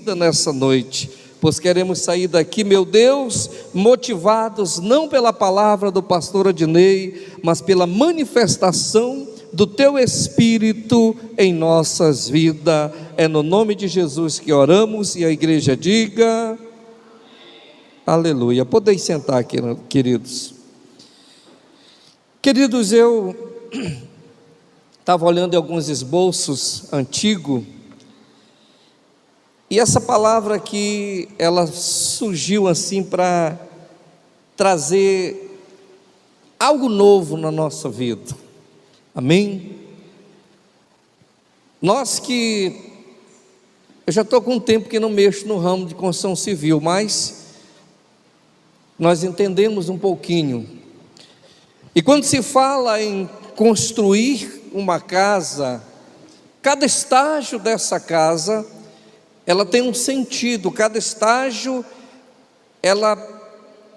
vida nessa noite, pois queremos sair daqui, meu Deus, motivados não pela palavra do pastor Adinei, mas pela manifestação do Teu Espírito em nossas vidas. É no nome de Jesus que oramos, e a igreja diga aleluia. Podem sentar aqui, queridos. Queridos, eu estava olhando em alguns esboços antigos, e essa palavra aqui, ela surgiu assim para trazer algo novo na nossa vida, amém? Nós que, eu já estou com um tempo que não mexo no ramo de construção civil, mas nós entendemos um pouquinho, e quando se fala em construir uma casa, cada estágio dessa casa, ela tem um sentido, cada estágio, ela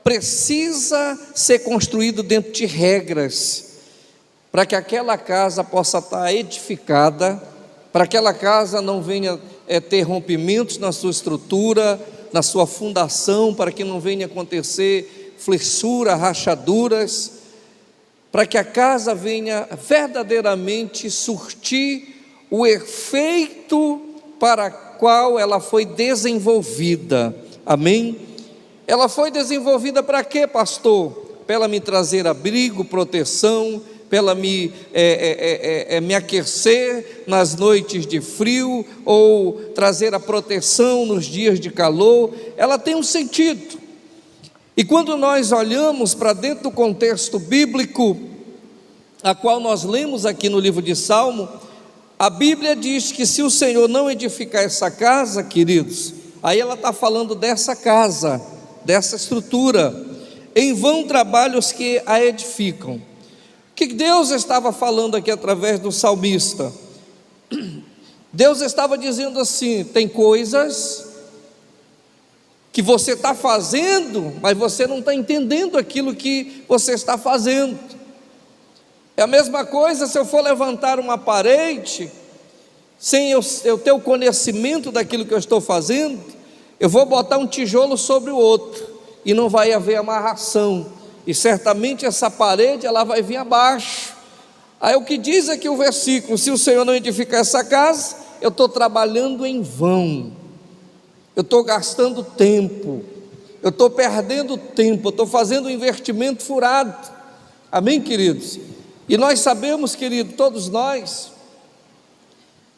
precisa ser construído dentro de regras, para que aquela casa possa estar edificada, para que aquela casa não venha ter rompimentos na sua estrutura, na sua fundação, para que não venha acontecer flexura, rachaduras, para que a casa venha verdadeiramente surtir o efeito para qual ela foi desenvolvida, amém? Ela foi desenvolvida para quê, pastor? Para ela me trazer abrigo, proteção, para ela me aquecer nas noites de frio, ou trazer a proteção nos dias de calor. Ela tem um sentido, e quando nós olhamos para dentro do contexto bíblico, a qual nós lemos aqui no livro de Salmo, a Bíblia diz que se o Senhor não edificar essa casa, queridos, aí ela está falando dessa casa, dessa estrutura, em vão trabalham os que a edificam. O que Deus estava falando aqui através do salmista? Deus estava dizendo assim: tem coisas que você está fazendo, mas você não está entendendo aquilo que você está fazendo. É a mesma coisa se eu for levantar uma parede, sem eu ter o conhecimento daquilo que eu estou fazendo, eu vou botar um tijolo sobre o outro, e não vai haver amarração, e certamente essa parede ela vai vir abaixo. Aí o que diz aqui o versículo: se o Senhor não edificar essa casa, eu estou trabalhando em vão, eu estou gastando tempo, eu estou perdendo tempo, eu estou fazendo um investimento furado, amém, queridos? E nós sabemos, querido, todos nós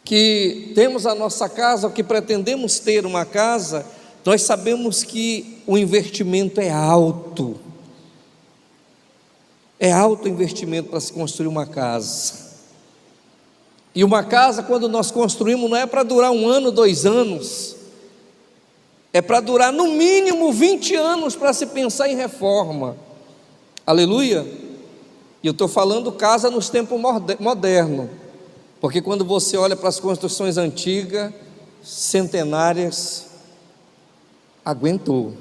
que temos a nossa casa, ou que pretendemos ter uma casa, nós sabemos que o investimento é alto o investimento para se construir uma casa. E uma casa, quando nós construímos, não é para durar 1 ano, 2 anos, é para durar no mínimo 20 anos para se pensar em reforma, aleluia. E eu estou falando casa nos tempos modernos, porque quando você olha para as construções antigas, centenárias, aguentou,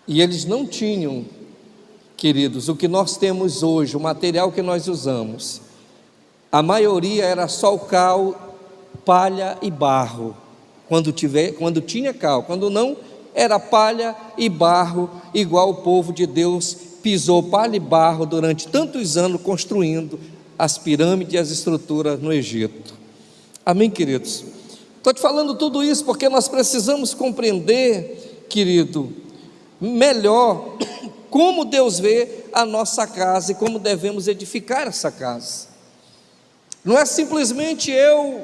e eles não tinham, queridos, o que nós temos hoje, o material que nós usamos. A maioria era só o cal, palha e barro, quando tinha cal, quando não, era palha e barro, igual o povo de Deus pisou palha e barro durante tantos anos construindo as pirâmides e as estruturas no Egito, amém, queridos? Estou te falando tudo isso porque nós precisamos compreender, querido, melhor como Deus vê a nossa casa e como devemos edificar essa casa. Não é simplesmente eu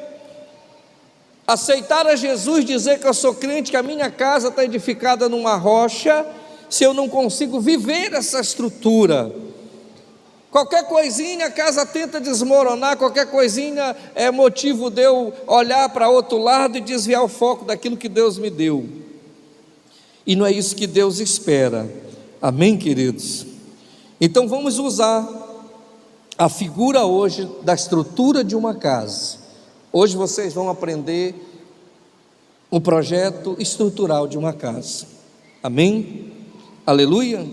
aceitar a Jesus, dizer que eu sou crente, que a minha casa está edificada numa rocha, se eu não consigo viver essa estrutura. Qualquer coisinha a casa tenta desmoronar, qualquer coisinha é motivo de eu olhar para outro lado e desviar o foco daquilo que Deus me deu, e não é isso que Deus espera, amém, queridos? Então vamos usar a figura hoje da estrutura de uma casa. Hoje vocês vão aprender um projeto estrutural de uma casa, amém? Aleluia.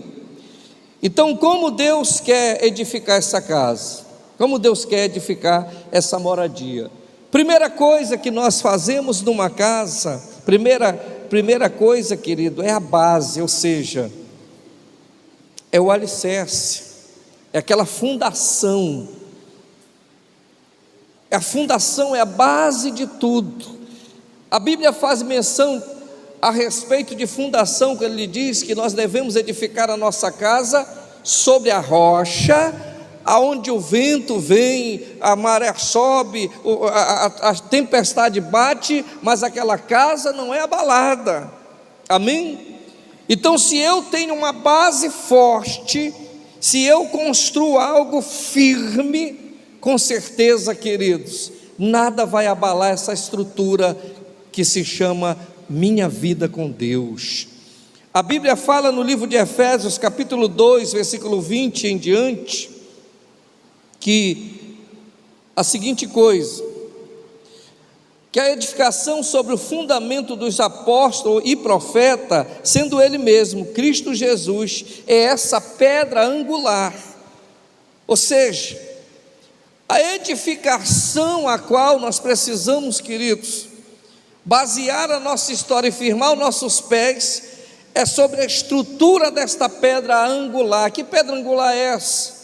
Então, como Deus quer edificar essa casa? Como Deus quer edificar essa moradia? Primeira coisa que nós fazemos numa casa Primeira coisa, querido, é a base, ou seja, é o alicerce, é aquela fundação. A fundação é a base de tudo. A Bíblia faz menção a respeito de fundação, quando ele diz que nós devemos edificar a nossa casa sobre a rocha, aonde o vento vem, a maré sobe, a tempestade bate, mas aquela casa não é abalada. Amém? Então, se eu tenho uma base forte, se eu construo algo firme, com certeza, queridos, nada vai abalar essa estrutura que se chama minha vida com Deus. A Bíblia fala no livro de Efésios, capítulo 2, versículo 20 em diante, que a seguinte coisa, que a edificação sobre o fundamento dos apóstolos e profeta, sendo ele mesmo, Cristo Jesus, é essa pedra angular. Ou seja, a edificação a qual nós precisamos, queridos, basear a nossa história e firmar os nossos pés, é sobre a estrutura desta pedra angular. Que pedra angular é essa?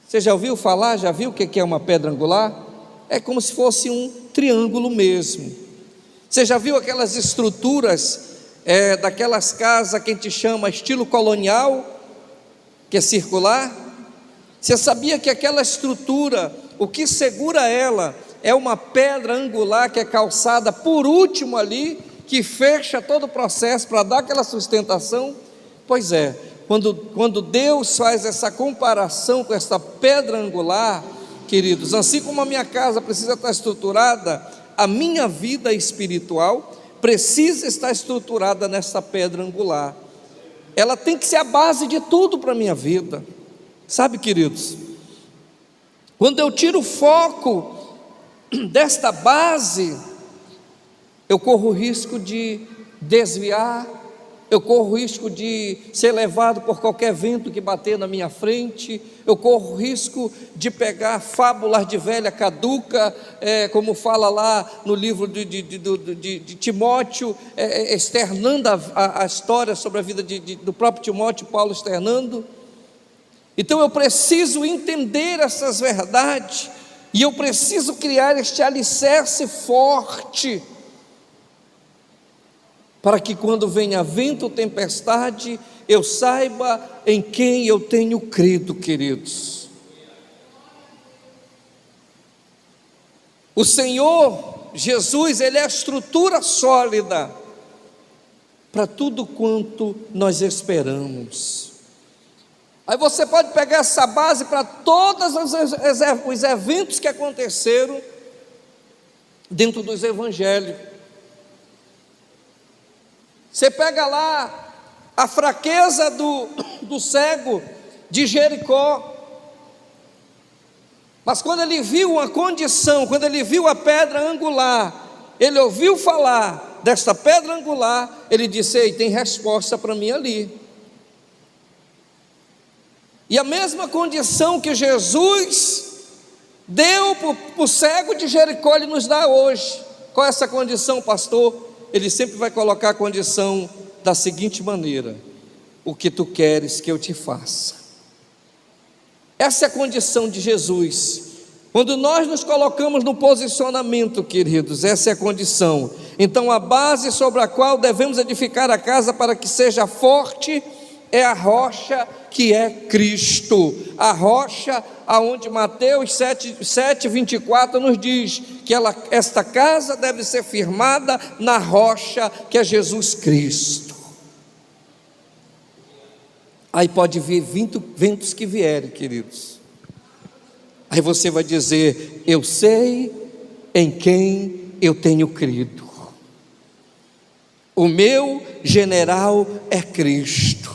Você já ouviu falar, já viu o que é uma pedra angular? É como se fosse um triângulo mesmo. Você já viu aquelas estruturas daquelas casas que a gente chama estilo colonial, que é circular? Você sabia que aquela estrutura, o que segura ela, é uma pedra angular que é calçada por último ali, que fecha todo o processo para dar aquela sustentação? Pois é, quando Deus faz essa comparação com essa pedra angular, queridos, assim como a minha casa precisa estar estruturada, a minha vida espiritual precisa estar estruturada nessa pedra angular. Ela tem que ser a base de tudo para a minha vida. Sabe, queridos, quando eu tiro o foco desta base, eu corro o risco de desviar, eu corro o risco de ser levado por qualquer vento que bater na minha frente, eu corro o risco de pegar fábulas de velha caduca, como fala lá no livro de Timóteo, externando a história sobre a vida do próprio Timóteo, Paulo externando. Então eu preciso entender essas verdades, e eu preciso criar este alicerce forte, para que quando venha vento ou tempestade, eu saiba em quem eu tenho crido, queridos. O Senhor Jesus, Ele é a estrutura sólida para tudo quanto nós esperamos. Aí você pode pegar essa base para todos os eventos que aconteceram dentro dos evangelhos. Você pega lá a fraqueza do cego de Jericó, mas quando ele viu uma condição, quando ele viu a pedra angular, ele ouviu falar desta pedra angular, ele disse: ei, tem resposta para mim ali. E a mesma condição que Jesus deu para o cego de Jericó, Ele nos dá hoje. Qual é essa condição, pastor? Ele sempre vai colocar a condição da seguinte maneira: o que tu queres que eu te faça. Essa é a condição de Jesus. Quando nós nos colocamos no posicionamento, queridos, essa é a condição. Então a base sobre a qual devemos edificar a casa para que seja forte é a rocha que é Cristo, a rocha aonde Mateus 7:24 nos diz que esta casa deve ser firmada na rocha que é Jesus Cristo. Aí pode vir ventos que vierem, queridos, aí você vai dizer: eu sei em quem eu tenho crido, o meu general é Cristo.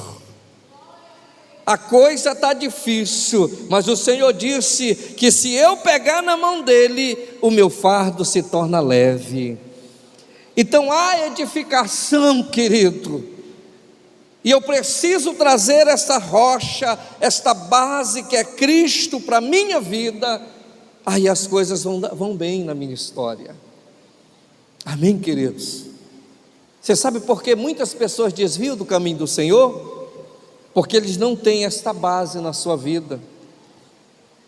A coisa está difícil, mas o Senhor disse que se eu pegar na mão dele, o meu fardo se torna leve. Então há edificação, querido, e eu preciso trazer essa rocha, esta base que é Cristo para a minha vida, aí as coisas vão bem na minha história. Amém, queridos? Você sabe por que muitas pessoas desviam do caminho do Senhor? Porque eles não têm esta base na sua vida.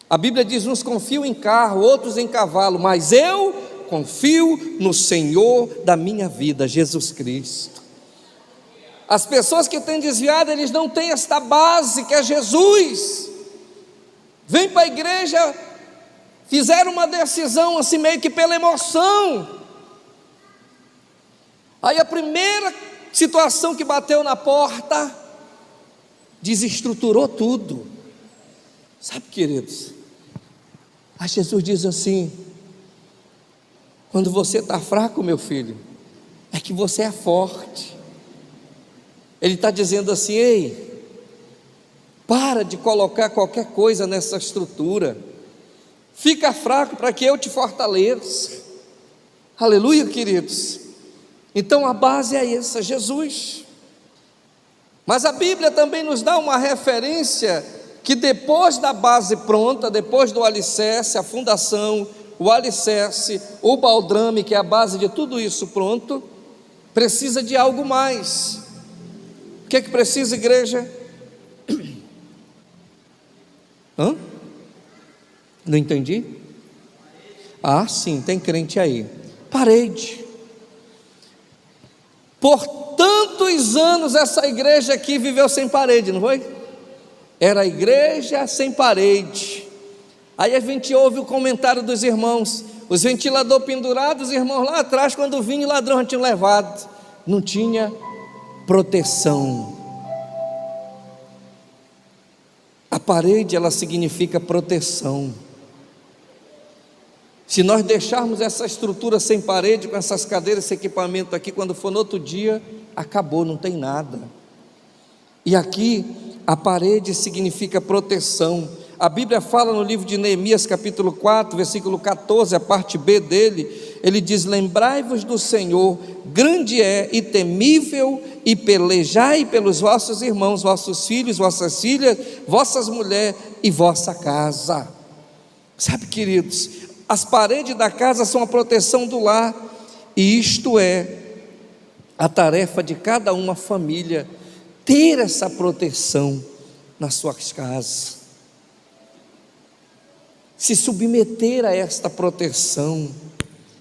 A Bíblia diz: uns confiam em carro, outros em cavalo, mas eu confio no Senhor da minha vida, Jesus Cristo. As pessoas que têm desviado, eles não têm esta base que é Jesus. Vem para a igreja, fizeram uma decisão assim meio que pela emoção. Aí a primeira situação que bateu na porta desestruturou tudo. Sabe, queridos, aí Jesus diz assim: quando você está fraco, meu filho, é que você é forte. Ele está dizendo assim: ei, para de colocar qualquer coisa nessa estrutura, fica fraco para que eu te fortaleça. Aleluia, queridos. Então a base é essa, Jesus. Mas a Bíblia também nos dá uma referência que depois da base pronta, depois do alicerce, a fundação, o alicerce, o baldrame, que é a base de tudo isso pronto, precisa de algo mais. O que é que precisa, igreja? Hã? Não entendi? Ah, sim, tem crente aí. Parede. Por tantos anos essa igreja aqui viveu sem parede, não foi? Era a igreja sem parede. Aí a gente ouve o comentário dos irmãos: os ventiladores pendurados, os irmãos lá atrás, quando vinha o ladrão já tinham levado. Não tinha proteção. A parede, ela significa proteção. Se nós deixarmos essa estrutura sem parede, com essas cadeiras, esse equipamento aqui, quando for no outro dia, acabou, não tem nada. E aqui, a parede significa proteção. A Bíblia fala no livro de Neemias, capítulo 4, versículo 14, a parte B dele, ele diz: lembrai-vos do Senhor, grande é e temível, e pelejai pelos vossos irmãos, vossos filhos, vossas filhas, vossas mulheres e vossa casa. Sabe, queridos, as paredes da casa são a proteção do lar, e isto é a tarefa de cada uma família, ter essa proteção nas suas casas, se submeter a esta proteção,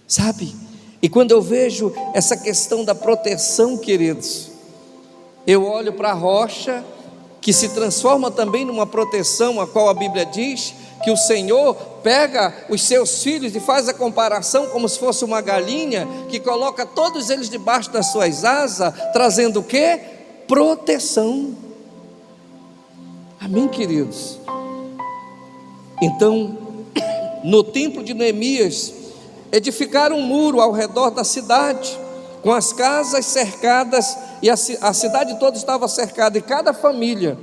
sabe? E quando eu vejo essa questão da proteção, queridos, eu olho para a rocha, que se transforma também numa proteção, a qual a Bíblia diz que o Senhor pega os seus filhos e faz a comparação como se fosse uma galinha, que coloca todos eles debaixo das suas asas, trazendo o quê? Proteção. Amém, queridos? Então, no templo de Neemias, edificaram um muro ao redor da cidade, com as casas cercadas, e a cidade toda estava cercada, e cada família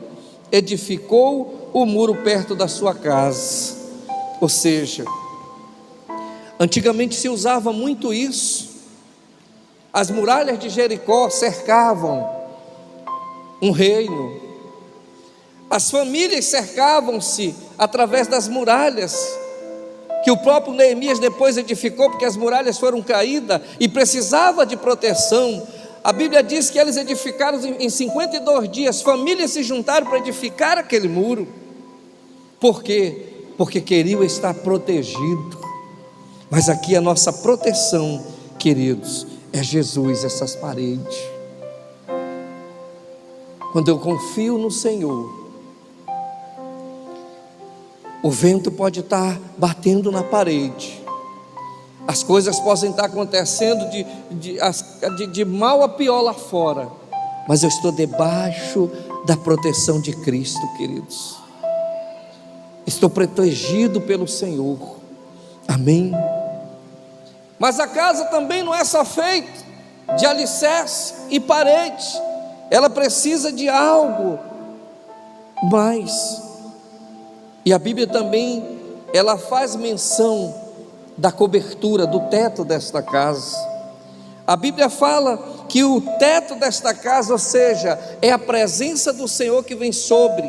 edificou o muro perto da sua casa. Ou seja, antigamente se usava muito isso. As muralhas de Jericó cercavam um reino, as famílias cercavam-se através das muralhas, que o próprio Neemias depois edificou, porque as muralhas foram caídas e precisava de proteção. A Bíblia diz que eles edificaram em 52 dias, famílias se juntaram para edificar aquele muro. Por quê? Porque queriam estar protegidos. Mas aqui a nossa proteção, queridos, é Jesus, essas paredes. Quando eu confio no Senhor, o vento pode estar batendo na parede, as coisas podem estar acontecendo de mal a pior lá fora, mas eu estou debaixo da proteção de Cristo, queridos. Estou protegido pelo Senhor. Amém? Mas a casa também não é só feita de alicerce e parede, ela precisa de algo mais. E a Bíblia também, ela faz menção da cobertura, do teto desta casa. A Bíblia fala que o teto desta casa, ou seja, é a presença do Senhor que vem sobre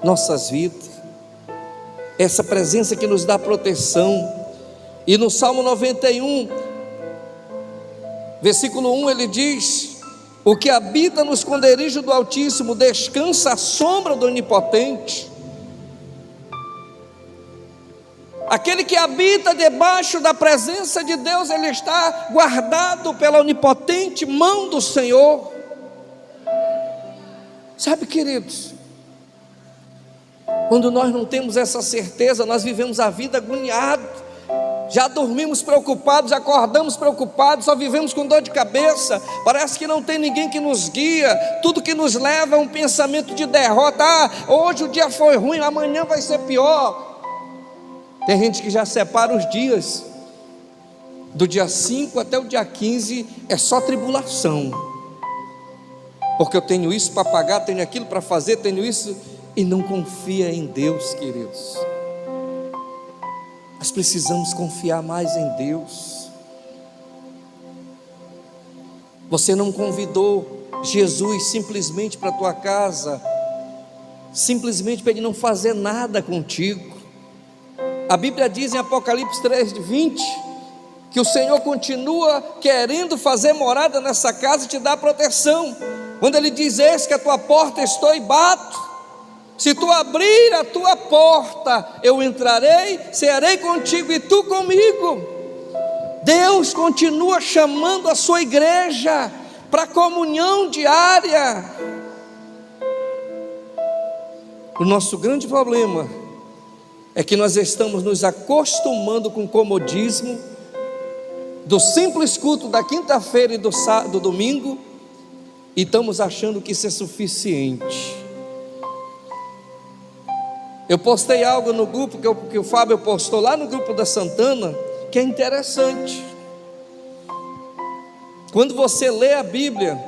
nossas vidas, essa presença que nos dá proteção. E no Salmo 91, Versículo 1 ele diz: o que habita no esconderijo do Altíssimo descansa à sombra do Onipotente. Aquele que habita debaixo da presença de Deus, ele está guardado pela onipotente mão do Senhor. Sabe, queridos, quando nós não temos essa certeza, nós vivemos a vida agoniados, já dormimos preocupados, acordamos preocupados, só vivemos com dor de cabeça, parece que não tem ninguém que nos guia, tudo que nos leva é um pensamento de derrota. Hoje o dia foi ruim, amanhã vai ser pior. Tem gente que já separa os dias, do dia 5 até o dia 15 é só tribulação, porque eu tenho isso para pagar, tenho aquilo para fazer, tenho isso, e não confia em Deus, queridos. Nós precisamos confiar mais em Deus. Você não convidou Jesus simplesmente para a tua casa, simplesmente para Ele não fazer nada contigo. A Bíblia diz em Apocalipse 3:20 que o Senhor continua querendo fazer morada nessa casa e te dar proteção. Quando Ele diz: eis que a tua porta estou e bato, se tu abrir a tua porta, eu entrarei, cearei contigo e tu comigo. Deus continua chamando a sua igreja para comunhão diária. O nosso grande problema é que nós estamos nos acostumando com o comodismo do simples culto da quinta-feira e do domingo, e estamos achando que isso é suficiente. Eu postei algo no grupo que o Fábio postou lá no grupo da Santana, que é interessante. Quando você lê a Bíblia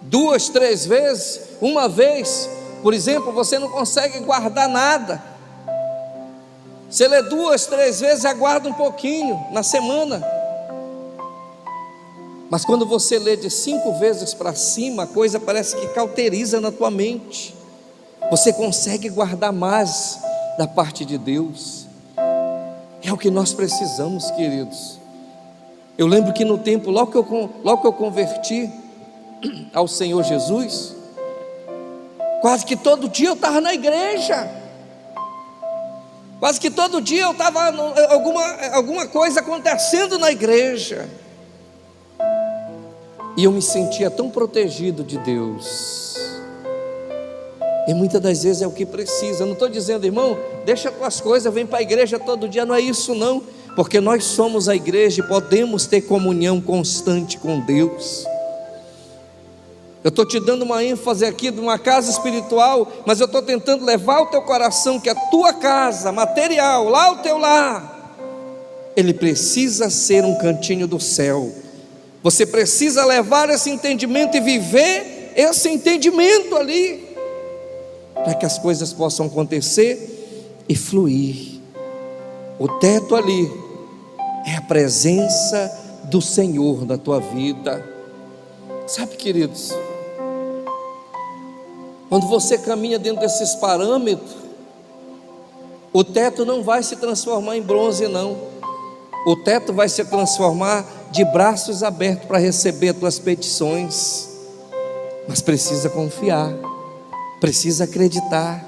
2, 3 vezes, uma vez, por exemplo, você não consegue guardar nada. Você lê 2, 3 vezes, aguarda um pouquinho na semana. Mas quando você lê de 5 vezes para cima, a coisa parece que cauteriza na tua mente. Você consegue guardar mais da parte de Deus. É o que nós precisamos, queridos. Eu lembro que no tempo, logo que eu converti ao Senhor Jesus, quase que todo dia eu estava na igreja. Quase que todo dia eu estava alguma coisa acontecendo na igreja. E eu me sentia tão protegido de Deus. E muitas das vezes é o que precisa. Eu não estou dizendo, irmão, deixa as tuas coisas, vem para a igreja todo dia. Não é isso não. Porque nós somos a igreja e podemos ter comunhão constante com Deus. Eu estou te dando uma ênfase aqui de uma casa espiritual, mas eu estou tentando levar o teu coração, que a tua casa material, lá o teu lar, ele precisa ser um cantinho do céu. Você precisa levar esse entendimento e viver esse entendimento ali, para que as coisas possam acontecer e fluir. O teto ali é a presença do Senhor na tua vida. Sabe, queridos, quando você caminha dentro desses parâmetros, o teto não vai se transformar em bronze não. O teto vai se transformar de braços abertos para receber as tuas petições. Mas precisa confiar, precisa acreditar,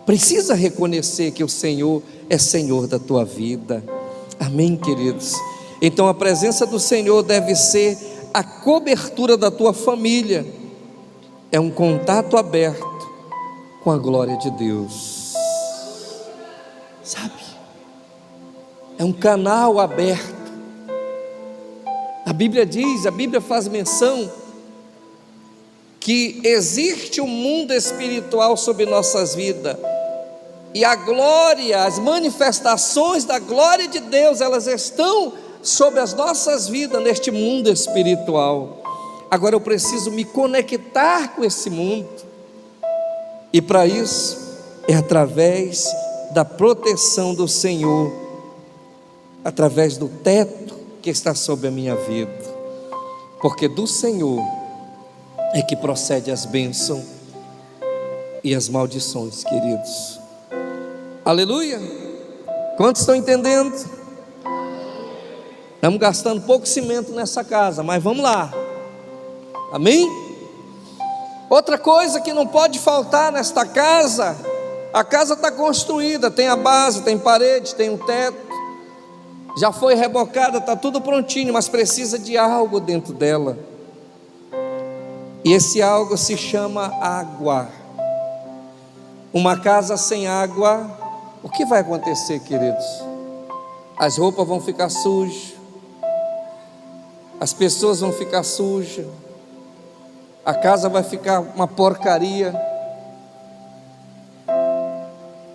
precisa reconhecer que o Senhor é Senhor da tua vida. Amém, queridos? Então a presença do Senhor deve ser a cobertura da tua família. É um contato aberto com a glória de Deus. Sabe? É um canal aberto. A Bíblia diz, a Bíblia faz menção que existe um mundo espiritual sobre nossas vidas, e a glória, as manifestações da glória de Deus, elas estão sobre as nossas vidas neste mundo espiritual. Agora eu preciso me conectar com esse mundo, e para isso é através da proteção do Senhor, através do teto que está sobre a minha vida, porque do Senhor é que procede as bênçãos e as maldições, queridos. Aleluia! Quantos estão entendendo? Estamos gastando pouco cimento nessa casa, mas vamos lá. Amém? Outra coisa que não pode faltar nesta casa, a casa está construída, tem a base, tem parede, tem um teto, já foi rebocada, está tudo prontinho, mas precisa de algo dentro dela. E esse algo se chama água. Uma casa sem água, o que vai acontecer, queridos? As roupas vão ficar sujas, as pessoas vão ficar sujas, a casa vai ficar uma porcaria.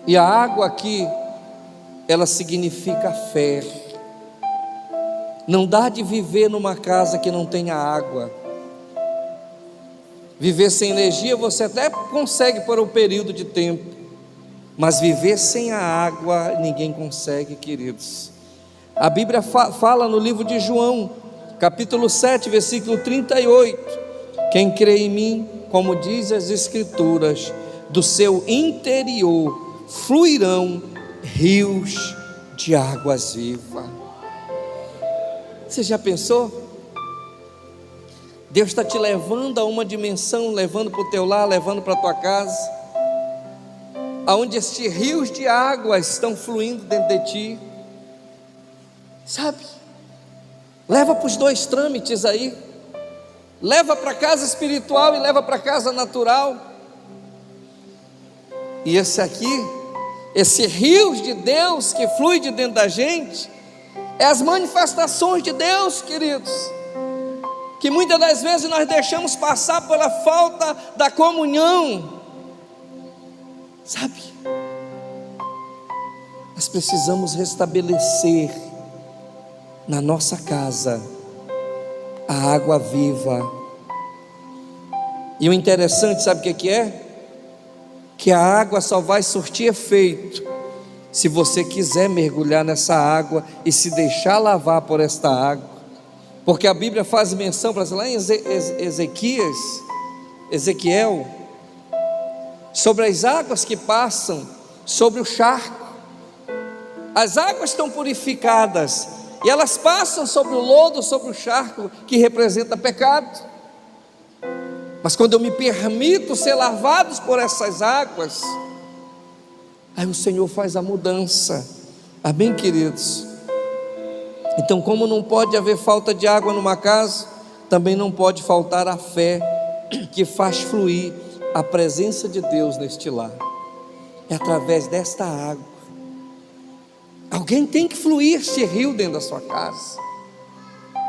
E a água aqui, ela significa fé. Não dá de viver numa casa que não tenha água. Viver sem energia você até consegue por um período de tempo, mas viver sem a água ninguém consegue, queridos. A Bíblia fala no livro de João, capítulo 7, versículo 38: quem crê em mim, como diz as Escrituras, do seu interior fluirão rios de águas vivas. Você já pensou? Deus está te levando a uma dimensão, levando para o teu lar, levando para a tua casa, aonde estes rios de águas estão fluindo dentro de ti, sabe? Leva para os dois trâmites aí, leva para a casa espiritual e leva para a casa natural. E esse aqui, esse rios de Deus que flui de dentro da gente, é as manifestações de Deus, queridos, que muitas das vezes nós deixamos passar pela falta da comunhão, sabe? Nós precisamos restabelecer na nossa casa a água viva. E o interessante, sabe o que é? Que a água só vai surtir efeito se você quiser mergulhar nessa água e se deixar lavar por esta água. Porque a Bíblia faz menção, para lá em Ezequiel, sobre as águas que passam sobre o charco. As águas estão purificadas e elas passam sobre o lodo, sobre o charco, que representa pecado. Mas quando eu me permito ser lavado por essas águas, aí o Senhor faz a mudança. Amém, queridos? Então, como não pode haver falta de água numa casa, também não pode faltar a fé que faz fluir a presença de Deus neste lar. É através desta água. Alguém tem que fluir este rio dentro da sua casa.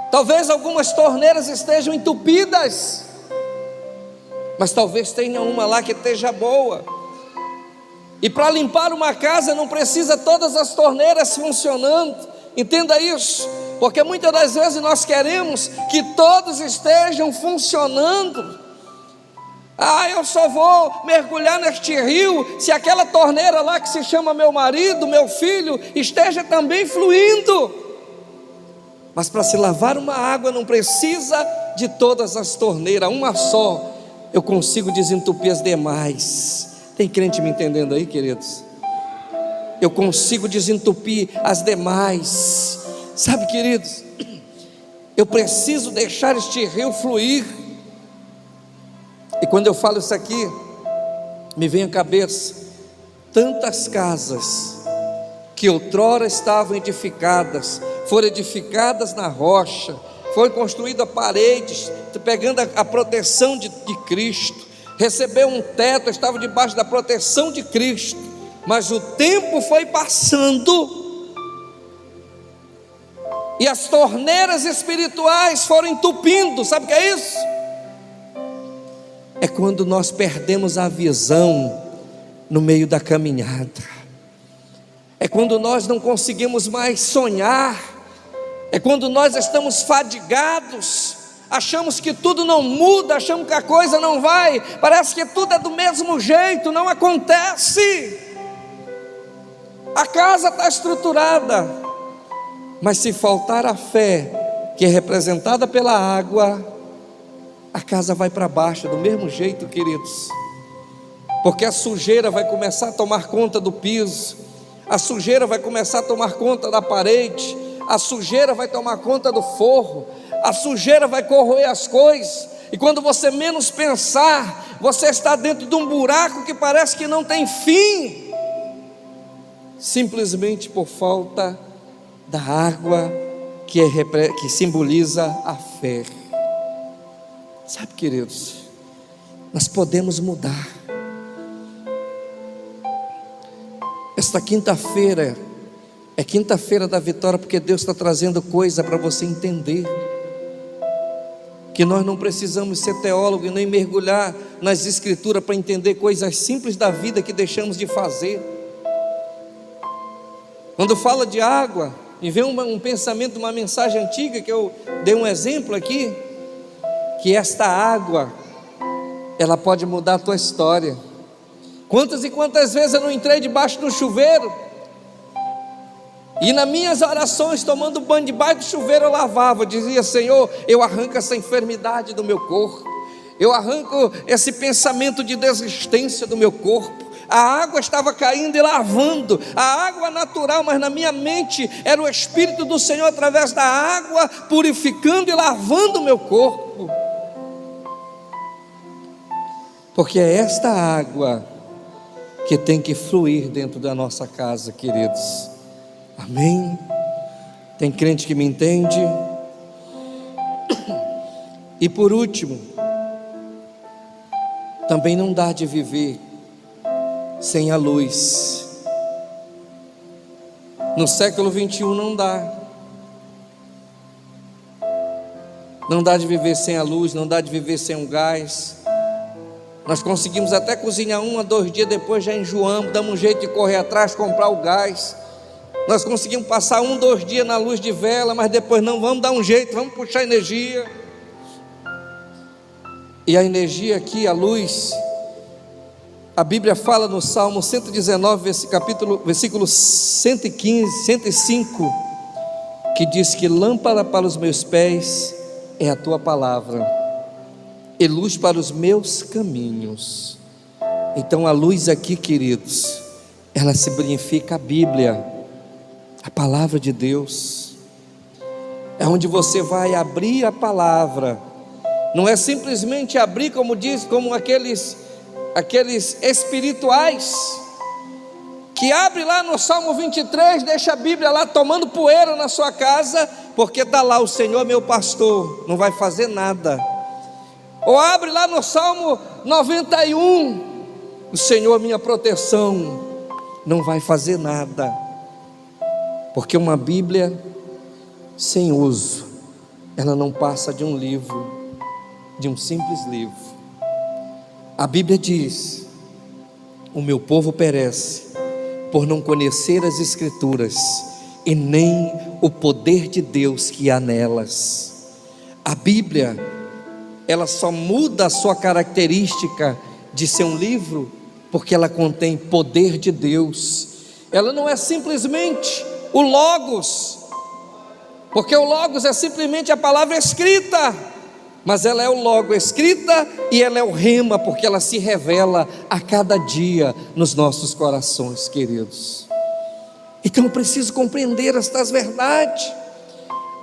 Talvez algumas torneiras estejam entupidas, mas talvez tenha uma lá que esteja boa. E para limpar uma casa não precisa todas as torneiras funcionando. Entenda isso, porque muitas das vezes nós queremos que todos estejam funcionando. Eu só vou mergulhar neste rio se aquela torneira lá que se chama meu marido, meu filho, esteja também fluindo. Mas para se lavar uma água não precisa de todas as torneiras, uma só eu consigo desentupir as demais. Tem crente me entendendo aí, queridos? Eu consigo desentupir as demais. Sabe, queridos, eu preciso deixar este rio fluir. E quando eu falo isso aqui, me vem à cabeça tantas casas que outrora estavam edificadas, foram edificadas na rocha, foram construídas paredes, pegando a proteção de Cristo, recebeu um teto, estava debaixo da proteção de Cristo, mas o tempo foi passando, e as torneiras espirituais foram entupindo. Sabe o que é isso? É quando nós perdemos a visão no meio da caminhada, é quando nós não conseguimos mais sonhar, é quando nós estamos fadigados, achamos que tudo não muda, achamos que a coisa não vai, parece que tudo é do mesmo jeito, não acontece. A casa está estruturada, mas se faltar a fé, que é representada pela água, a casa vai para baixo do mesmo jeito, queridos, porque a sujeira vai começar a tomar conta do piso, a sujeira vai começar a tomar conta da parede, a sujeira vai tomar conta do forro, a sujeira vai corroer as coisas, e quando você menos pensar, você está dentro de um buraco que parece que não tem fim, simplesmente por falta da água que simboliza a fé. Sabe, queridos, nós podemos mudar. Esta quinta-feira é quinta-feira da vitória, porque Deus está trazendo coisa para você entender, que nós não precisamos ser teólogo e nem mergulhar nas escrituras para entender coisas simples da vida que deixamos de fazer. Quando fala de água, me vem um pensamento, uma mensagem antiga que eu dei um exemplo aqui, que esta água, ela pode mudar a tua história. Quantas e quantas vezes eu não entrei debaixo do chuveiro, e nas minhas orações, tomando banho debaixo do chuveiro, eu lavava, eu dizia: Senhor, eu arranco essa enfermidade do meu corpo, eu arranco esse pensamento de desistência do meu corpo. A água estava caindo e lavando, a água natural, mas na minha mente era o Espírito do Senhor através da água, purificando e lavando o meu corpo, porque é esta água que tem que fluir dentro da nossa casa, queridos. Amém? Tem crente que me entende? E por último, também não dá de viver sem a luz. No século 21 não dá. Não dá de viver sem a luz, não dá de viver sem um gás. Nós conseguimos até cozinhar 1 a 2 dias, depois já enjoamos, damos um jeito de correr atrás, comprar o gás. Nós conseguimos passar 1, 2 dias na luz de vela, mas depois não, vamos dar um jeito, vamos puxar energia. E a energia aqui, a luz, a Bíblia fala no Salmo 119, versículo 115, 105, que diz que lâmpada para os meus pés é a tua palavra, e luz para os meus caminhos. Então a luz aqui, queridos, ela significa a Bíblia, a palavra de Deus. É onde você vai abrir a palavra. Não é simplesmente abrir, como aqueles espirituais que abre lá no Salmo 23, deixa a Bíblia lá tomando poeira na sua casa, porque está lá: o Senhor meu pastor, não vai fazer nada. Ou abre lá no Salmo 91, o Senhor minha proteção, não vai fazer nada. Porque uma Bíblia sem uso, ela não passa de um livro, de um simples livro. A Bíblia diz: o meu povo perece por não conhecer as Escrituras e nem o poder de Deus que há nelas. A Bíblia, ela só muda a sua característica de ser um livro porque ela contém poder de Deus. Ela não é simplesmente o Logos, porque o Logos é simplesmente a palavra escrita, mas ela é o Logos escrita e ela é o Rema, porque ela se revela a cada dia nos nossos corações, queridos. Então eu preciso compreender estas verdades.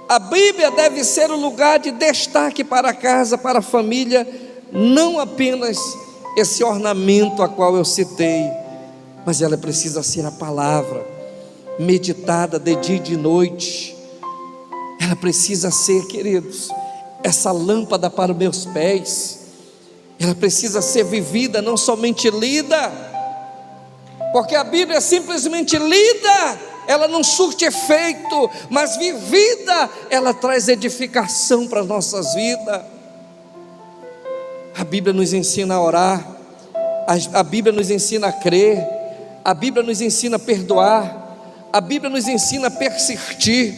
A Bíblia deve ser o lugar de destaque para a casa, para a família, não apenas esse ornamento a qual eu citei, mas ela precisa ser a palavra, meditada de dia e de noite. Ela precisa ser, queridos, essa lâmpada para os meus pés. Ela precisa ser vivida, não somente lida, porque a Bíblia é simplesmente lida, ela não surte efeito, mas vivida, ela traz edificação para as nossas vidas. A Bíblia nos ensina a orar, a Bíblia nos ensina a crer, a Bíblia nos ensina a perdoar, a Bíblia nos ensina a persistir,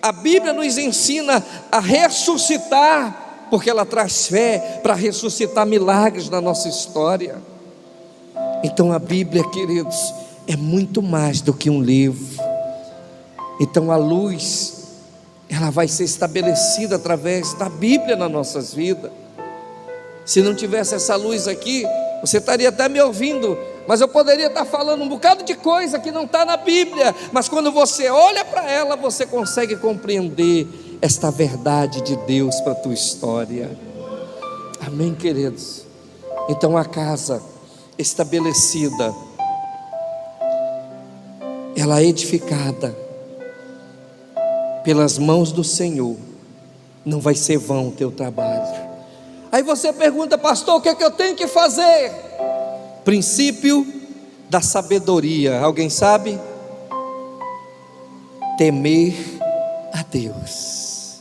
a Bíblia nos ensina a ressuscitar, porque ela traz fé para ressuscitar milagres na nossa história. Então a Bíblia, queridos, é muito mais do que um livro. Então a luz, ela vai ser estabelecida através da Bíblia nas nossas vidas. Se não tivesse essa luz aqui, você estaria até me ouvindo mas eu poderia estar falando um bocado de coisa que não está na Bíblia, mas quando você olha para ela, você consegue compreender esta verdade de Deus para a tua história. Amém, queridos? Então a casa estabelecida, ela é edificada pelas mãos do Senhor, não vai ser vão o teu trabalho. Aí você pergunta: pastor, o que é que eu tenho que fazer? Princípio da sabedoria, alguém sabe? Temer a Deus.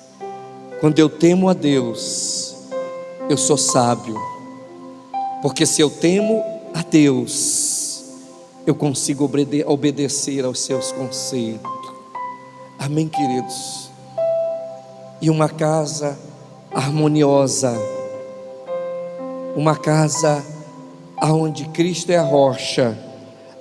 Quando eu temo a Deus, eu sou sábio, porque se eu temo a Deus, eu consigo obedecer aos seus conselhos. Amém, queridos? E uma casa harmoniosa, uma casa aonde Cristo é a rocha,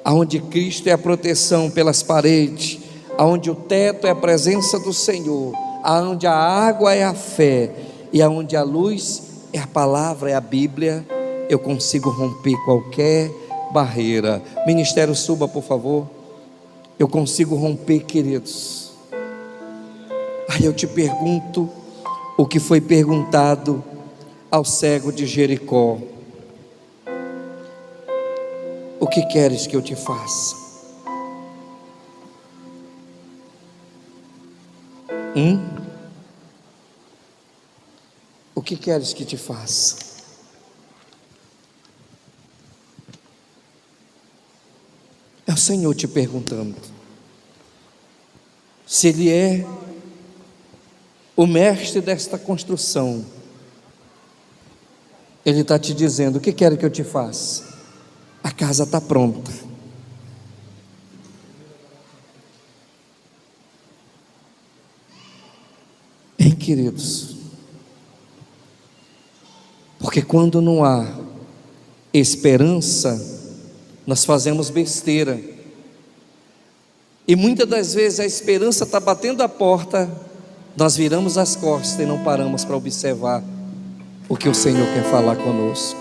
aonde Cristo é a proteção pelas paredes, aonde o teto é a presença do Senhor, aonde a água é a fé e aonde a luz é a palavra, é a Bíblia, eu consigo romper qualquer barreira. Ministério, suba, por favor. Eu consigo romper, queridos. Aí eu te pergunto o que foi perguntado ao cego de Jericó: o que queres que eu te faça? O que queres que te faça? É o Senhor te perguntando. Se Ele é o mestre desta construção, Ele está te dizendo: o que quer que eu te faça? A casa está pronta. Hein, queridos? Porque quando não há esperança, nós fazemos besteira. E muitas das vezes a esperança está batendo a porta, nós viramos as costas e não paramos para observar o que o Senhor quer falar conosco.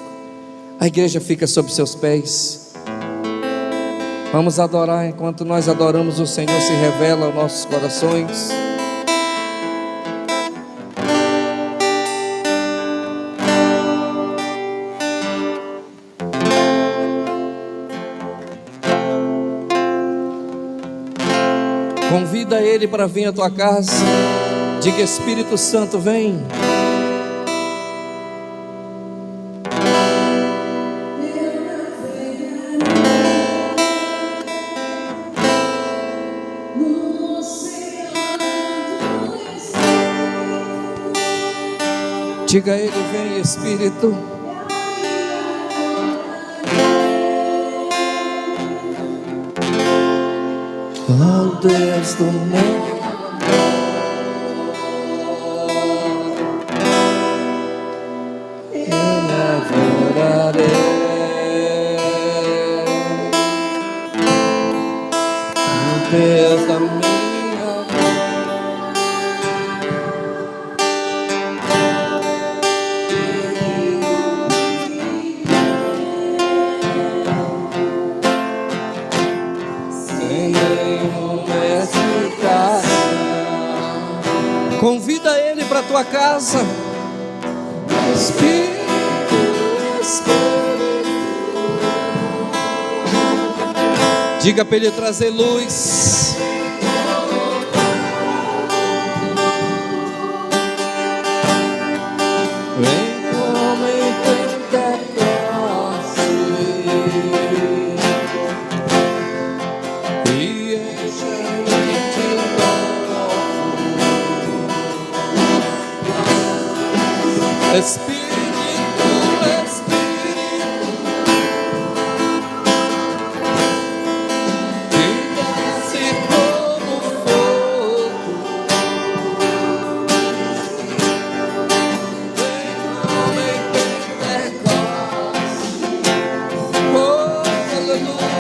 A igreja fica sob seus pés. Vamos adorar. Enquanto nós adoramos, o Senhor se revela aos nossos corações. Convida Ele para vir à tua casa. Diga: Espírito Santo, vem. Diga a Ele: vem, Espírito. Oh Deus do meu Deus da minha convida Ele para a tua casa. Espírito, Espírito. Diga para Ele trazer luz. Vem como em Pentecoste e enche-me de novo. Espírito, Espírito, que desce como fogo. Vem como em Pentecoste. Oh, aleluia.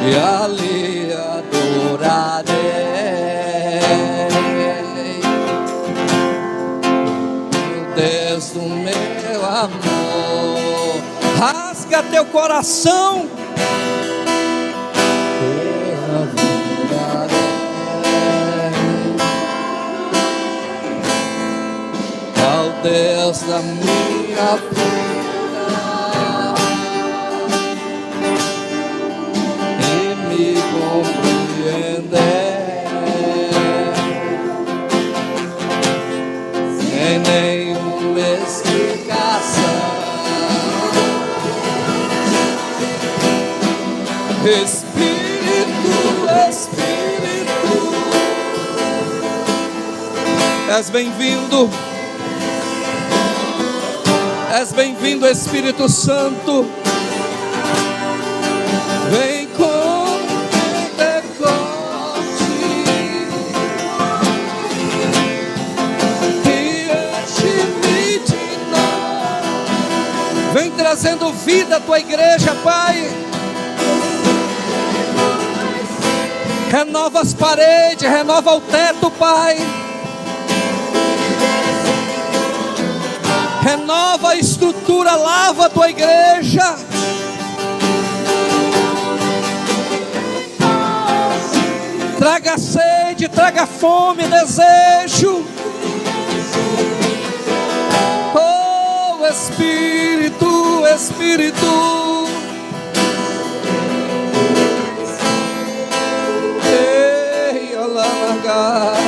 e ali adorarei. Meu Deus do meu amor, rasga teu coração. Ao Deus da minha vida e me compreender, sem nenhuma explicação. Espírito, Espírito, és bem-vindo. És bem-vindo, Espírito Santo. Vem com Pentecoste e enche-me de nós. Vem trazendo vida à tua igreja, Pai. Renova as paredes, renova o teto, Pai. Renova a estrutura, lava a tua igreja. Traga sede, traga fome, desejo. Oh, Espírito, Espírito. Ei, alamargar.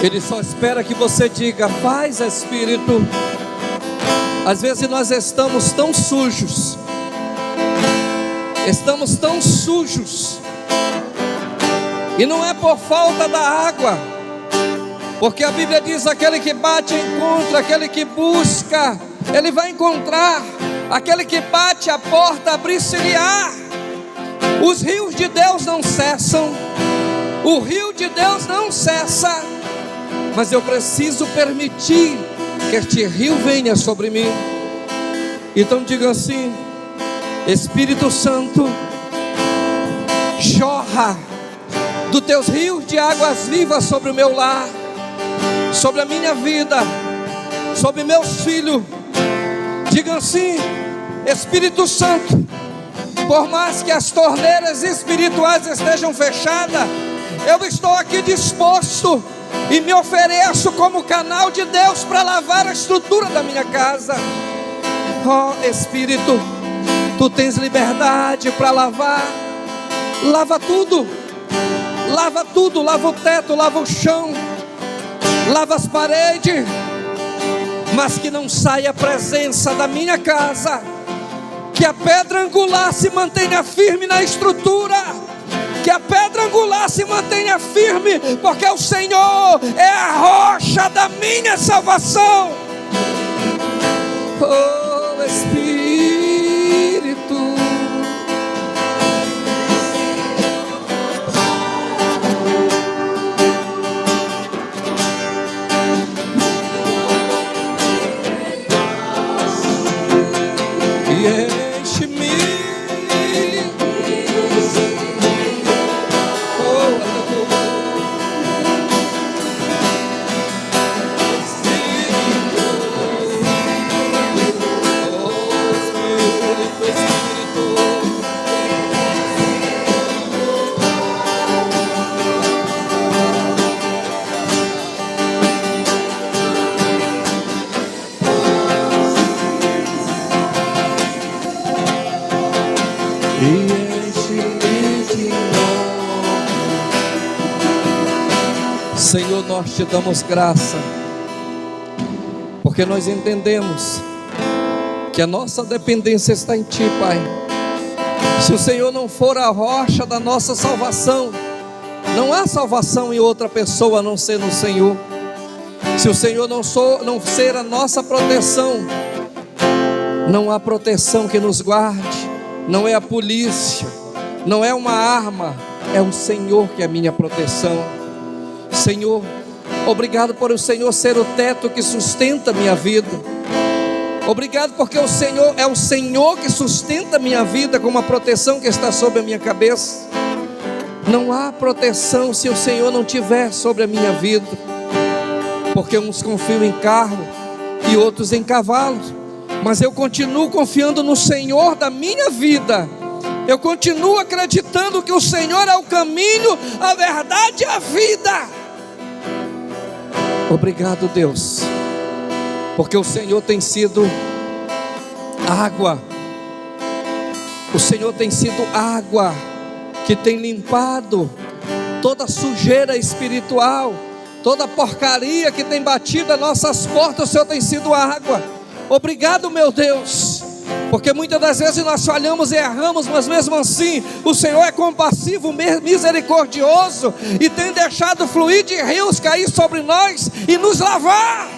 Ele só espera que você diga: faz, Espírito. Às vezes nós estamos tão sujos, e não é por falta da água, porque a Bíblia diz: aquele que bate encontra, aquele que busca, ele vai encontrar, aquele que bate a porta abrir-se-lhe-á. Os rios de Deus não cessam, o rio de Deus não cessa, mas eu preciso permitir que este rio venha sobre mim. Então diga assim: Espírito Santo, jorra dos teus rios de águas vivas sobre o meu lar, sobre a minha vida, sobre meus filhos. Diga assim: Espírito Santo, por mais que as torneiras espirituais estejam fechadas, eu estou aqui disposto e me ofereço como canal de Deus para lavar a estrutura da minha casa. Oh, Espírito, tu tens liberdade para lavar. Lava tudo, lava tudo, lava o teto, lava o chão, lava as paredes, mas que não saia a presença da minha casa, que a pedra angular se mantenha firme na estrutura, que a pedra angular se mantenha firme, porque o Senhor é a rocha da minha salvação. Oh, Espírito, e enche-me. Senhor, nós te damos graça, porque nós entendemos que a nossa dependência está em Ti, Pai. Se o Senhor não for a rocha da nossa salvação, não há salvação em outra pessoa a não ser no Senhor. Se o Senhor não ser a nossa proteção, não há proteção que nos guarde. Não é a polícia, não é uma arma, é o Senhor que é a minha proteção. Senhor, obrigado por o Senhor ser o teto que sustenta a minha vida. Obrigado porque o Senhor é o Senhor que sustenta a minha vida com uma proteção que está sobre a minha cabeça. Não há proteção se o Senhor não tiver sobre a minha vida, porque uns confiam em carro e outros em cavalo, mas eu continuo confiando no Senhor da minha vida. Eu continuo acreditando que o Senhor é o caminho, a verdade e a vida. Obrigado, Deus, porque o Senhor tem sido água. O Senhor tem sido água que tem limpado toda sujeira espiritual, toda porcaria que tem batido as nossas portas. O Senhor tem sido água. Obrigado, meu Deus, porque muitas das vezes nós falhamos e erramos, mas mesmo assim o Senhor é compassivo, misericordioso, e tem deixado fluir de rios cair sobre nós e nos lavar.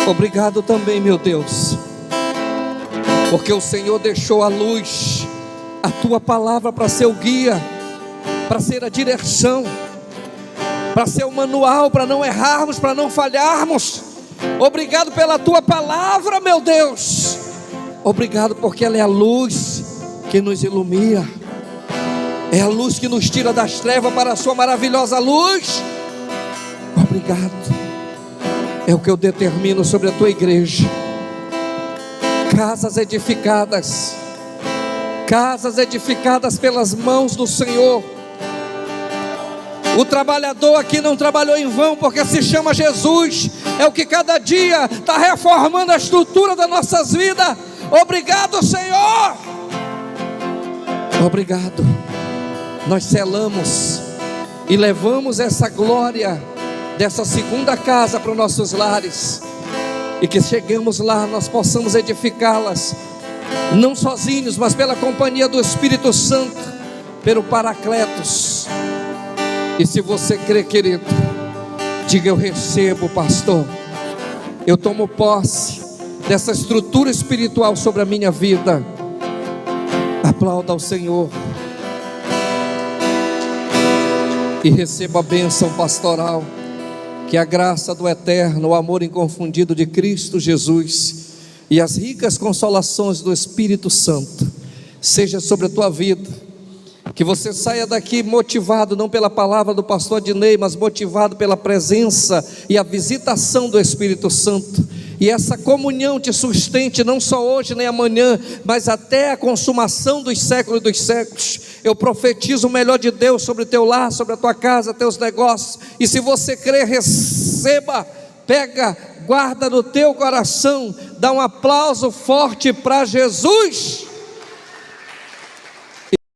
Obrigado também, meu Deus, porque o Senhor deixou a luz, a tua palavra, para ser o guia, para ser a direção, para ser o manual, para não errarmos, para não falharmos. Obrigado pela tua palavra, meu Deus. Obrigado porque ela é a luz que nos ilumina, é a luz que nos tira das trevas para a sua maravilhosa luz. Obrigado. É o que eu determino sobre a tua igreja. Casas edificadas pelas mãos do Senhor. O trabalhador aqui não trabalhou em vão, porque se chama Jesus. É o que cada dia está reformando a estrutura das nossas vidas. Obrigado, Senhor. Obrigado. Nós selamos e levamos essa glória dessa segunda casa para os nossos lares, e que chegamos lá, nós possamos edificá-las, não sozinhos, mas pela companhia do Espírito Santo, pelo Paracletos. E se você crê, querido, diga: eu recebo, pastor, eu tomo posse dessa estrutura espiritual sobre a minha vida. Aplauda ao Senhor e receba a bênção pastoral. Que a graça do eterno, o amor inconfundido de Cristo Jesus e as ricas consolações do Espírito Santo seja sobre a tua vida. Que você saia daqui motivado, não pela palavra do pastor Adinei, mas motivado pela presença e a visitação do Espírito Santo. E essa comunhão te sustente não só hoje nem amanhã, mas até a consumação dos séculos e dos séculos. Eu profetizo o melhor de Deus sobre o teu lar, sobre a tua casa, teus negócios. E se você crer, receba, pega, guarda no teu coração, dá um aplauso forte para Jesus.